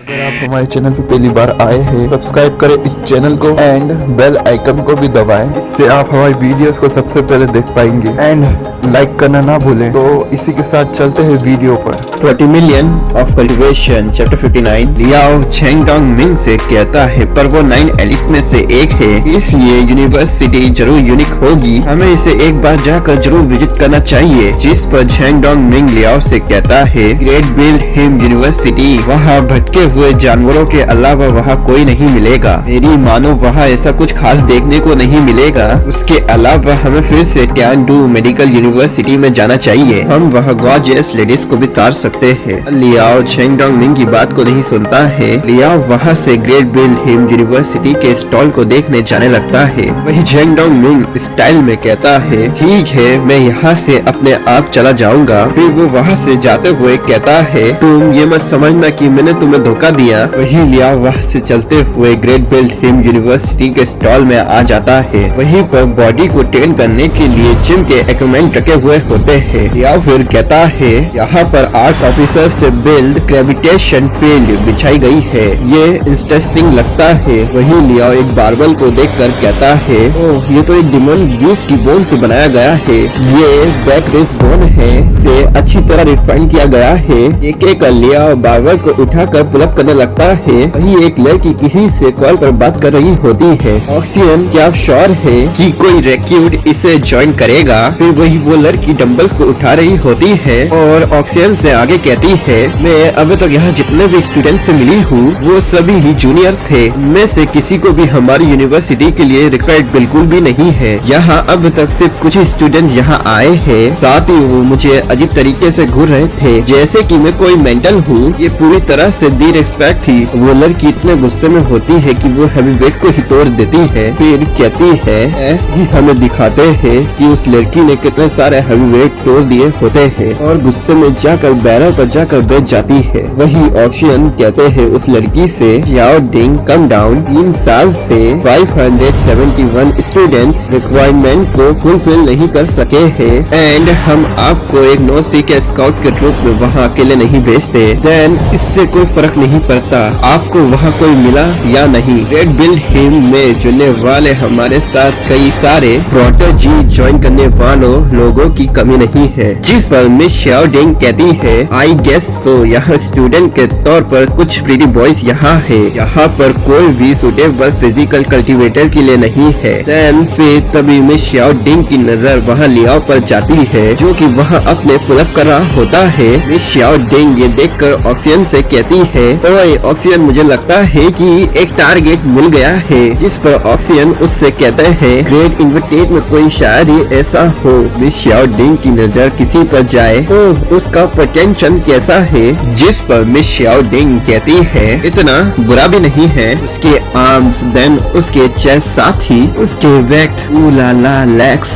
अगर आप हमारे चैनल पे पहली बार आए हैं, सब्सक्राइब करें इस चैनल को एंड बेल आइकन को भी दबाएं। इससे आप हमारी वीडियोस को सबसे पहले देख पाएंगे एंड लाइक करना ना भूलें। तो इसी के साथ चलते हैं वीडियो पर। 40 million of cultivation chapter 59 Liao Chengdong Ming से कहता है पर वो 9 एलिट में से एक है, इसलिए यूनिवर्सिटी जरूर यूनिक होगी, हमें इसे एक बार जाकर जरूर विजिट करना चाहिए। जिस पर चेंगडोंग मिंग लियाओ से कहता है ग्रेट बिल्ड हिम यूनिवर्सिटी, वहाँ भटके हुए जानवरों के अलावा वहाँ कोई नहीं मिलेगा। मेरी मानो वहाँ ऐसा कुछ खास देखने को नहीं मिलेगा। उसके अलावा हमें फिर से ट्यानडू मेडिकल यूनिवर्सिटी में जाना चाहिए, हम वहाँ गॉर्जियस लेडीज को भी तार सकते हैं। लियाओ चेंगडोंग मिंग की बात को नहीं सुनता है। लियाओ वहाँ से ग्रेट बिल्ड हिम यूनिवर्सिटी के स्टॉल को देखने जाने लगता है। वही चेंगडोंग मिंग स्टाइल में कहता है ठीक है, मैं यहाँ से अपने आप चला जाऊंगा। फिर वो वहाँ से जाते हुए कहता है तुम ये मत समझना कि मैंने तुम्हें धोखा दिया। वही लियाओ वहाँ से चलते हुए ग्रेट बिल्ड हिम यूनिवर्सिटी के स्टॉल में आ जाता है। वहीं पर बॉडी को ट्रेन करने के लिए जिम के इक्विपमेंट रखे हुए होते हैं। लियाओ फिर कहता है यहाँ पर आर्ट ऑफिसर से बिल्ड ग्रेविटेशन फील्ड बिछाई गई है, ये इंटरेस्टिंग लगता है। वही लियाओ एक बार्बल को देखकर कहता है ओह ये तो एक डिमन बीस्ट की बोन से बनाया गया है, ये बैक रेस बोन है, से अच्छी तरह रिफाइन किया गया है। एक लियाओ बार्बल को उठाकर पुलअप करने लगता है। वही एक लड़की किसी से कॉल पर बात कर रही होती है। ऑक्सीजन क्या आप श्योर है कि कोई रिक्रूट इसे ज्वाइन करेगा? फिर वही वो लड़की डंबल्स को उठा रही होती है और ऑक्सीजन से आगे कहती है मैं अभी तक यहाँ जितने भी स्टूडेंट से मिली हूँ वो सभी ही जूनियर थे, में से किसी को भी हमारी यूनिवर्सिटी के लिए रिस्पेक्ट बिल्कुल भी नहीं है। यहाँ अब तक सिर्फ कुछ ही स्टूडेंट यहाँ आए हैं, साथ ही वो मुझे अजीब तरीके से घूर रहे थे जैसे कि मैं कोई मेंटल हूँ। ये पूरी तरह से दी रिस्पेक्ट थी। वो लड़की इतने गुस्से में होती है कि वो हैवी वेट को ही तोड़ देती है। फिर कहती है हमें दिखाते हैं कि उस लड़की ने कितने सारे हैवी वेट तोड़ दिए होते हैं और गुस्से में जाकर बैरर पर जाकर बैठ जाती है। वही ऑक्सीजन कहते हैं उस लड़की से याओ डिंग कम डाउन, 3 साल से 571 स्टूडेंट्स रिक्वायरमेंट को फुलफिल नहीं कर सके हैं एंड हम आपको एक नो सी के स्काउट के रूप में वहाँ अकेले नहीं भेजते। देन इससे कोई फर्क नहीं पड़ता आपको वहाँ कोई मिला या नहीं। रेड बिल्ड हिम में जुड़ने वाले हमारे साथ कई सारे प्रोटेजी ज्वाइन करने वालों लोगों की कमी नहीं है। जिस पर मिस शाओ डिंग कहती है आई गेस सो, यहाँ स्टूडेंट के तौर पर कुछ प्रीटी बॉयज यहाँ है, यहाँ पर कोई भी सुटेबल फिजिकल कल्टीवेटर के लिए नहीं है। देन फिर तभी मिस शाओ डिंग की नजर वहाँ लियाओ पर जाती है जो कि वहाँ अपने पुलअप कर रहा होता है। मिस शाओ डिंग ये देखकर ऑक्सीजन से कहती है ओए ऑक्सीजन मुझे लगता है कि एक टारगेट मिल गया है। जिस पर ऑक्सीजन उससे कहते हैं ग्रेट इन्विटेट में कोई शायद ही ऐसा हो। मिस शाओ डिंग की नजर किसी पर जाए ओह उसका पोटेंशियल कैसा है? जिस पर मिस शाओ डिंग कहती है इतना बुरा भी नहीं है। उसके आर्म्स देन उसके चेस्ट साथ ही उसके वेट उलाला लेग्स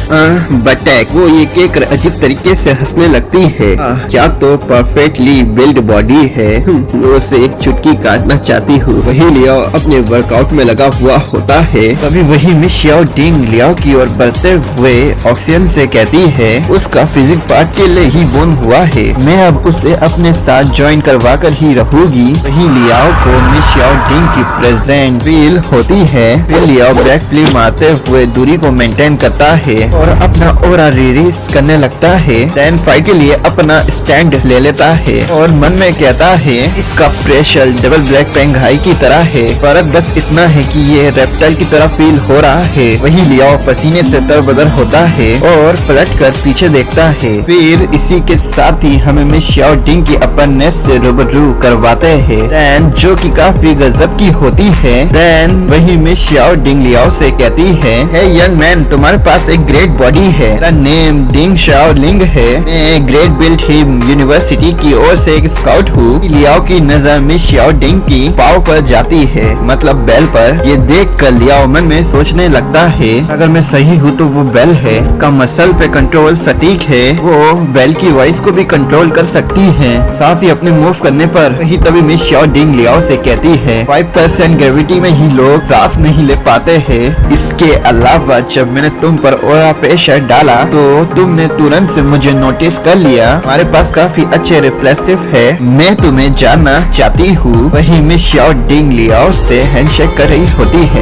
बटैक वो ये कहकर अजीब तरीके से हंसने लगती है। क्या तो परफेक्टली बिल्ड बॉडी है, वो से एक चुटकी काटना चाहती हूँ। वही लियाओ अपने वर्कआउट में लगा हुआ होता है। तभी वही मिस शाओ डिंग लियाओ की ओर बढ़ते हुए ऑक्सीजन से कहती है उसका फिजिक पार्ट के लिए ही बोन हुआ है, मैं अब उसे अपने साथ ज्वाइन करवा कर ही रहूंगी। वही लियाओ को मिस शाओ डिंग की प्रेजेंट फील होती है। फिर लियाओ बैक फ्लिप मारते हुए दूरी को मेंटेन करता है और अपना ओरा रिलीज करने लगता है। देन फाइट के लिए अपना स्टैंड ले लेता है और मन में कहता है इसका प्रेशर डबल ब्लैक पेंगाई की तरह है, फर्क बस इतना है कि ये रेप्टाइल की तरह फील हो रहा है। वही लियाओ पसीने से तरबदर होता है और पलट कर पीछे देखता है। फिर इसी के साथ ही हमें मिस शाओ डिंग की अपनेस से रूबरू करवाते हैं देन जो कि काफी गजब की होती है। देन वही मिस शाओ डिंग लियाओ से कहती है हे यंग मैन तुम्हारे पास एक ग्रेट बॉडी है, मेरा नेम डिंग शाओ लिंग है, मैं ग्रेट बिल्ड हिम यूनिवर्सिटी की ओर से एक स्काउट हूँ। लियाओ की नजर मिस शाओ डिंग की पाव पर जाती है, मतलब बेल पर। ये देख कर लियाओ मन में सोचने लगता है अगर मैं सही हूँ तो वो बेल है का मसल पे कंट्रोल सटीक है, वो बेल की वॉइस को भी कंट्रोल कर सकती है, साथ ही अपने मूव करने पर। ही तभी मिस शाओ डिंग लियाओ से कहती है 5% ग्रेविटी में ही लोग सांस नहीं ले पाते हैं। इसके अलावा जब मैंने तुम पर ओरा प्रेशर डाला तो तुमने तुरंत से मुझे नोटिस कर लिया, हमारे पास काफी अच्छे रिफ्लेक्सिव है, मैं तुम्हें जानना चाहती हू वही मिस शाओ डिंग लियाओ से हैंडशेक कर रही होती है।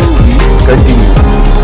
कंटिन्यू।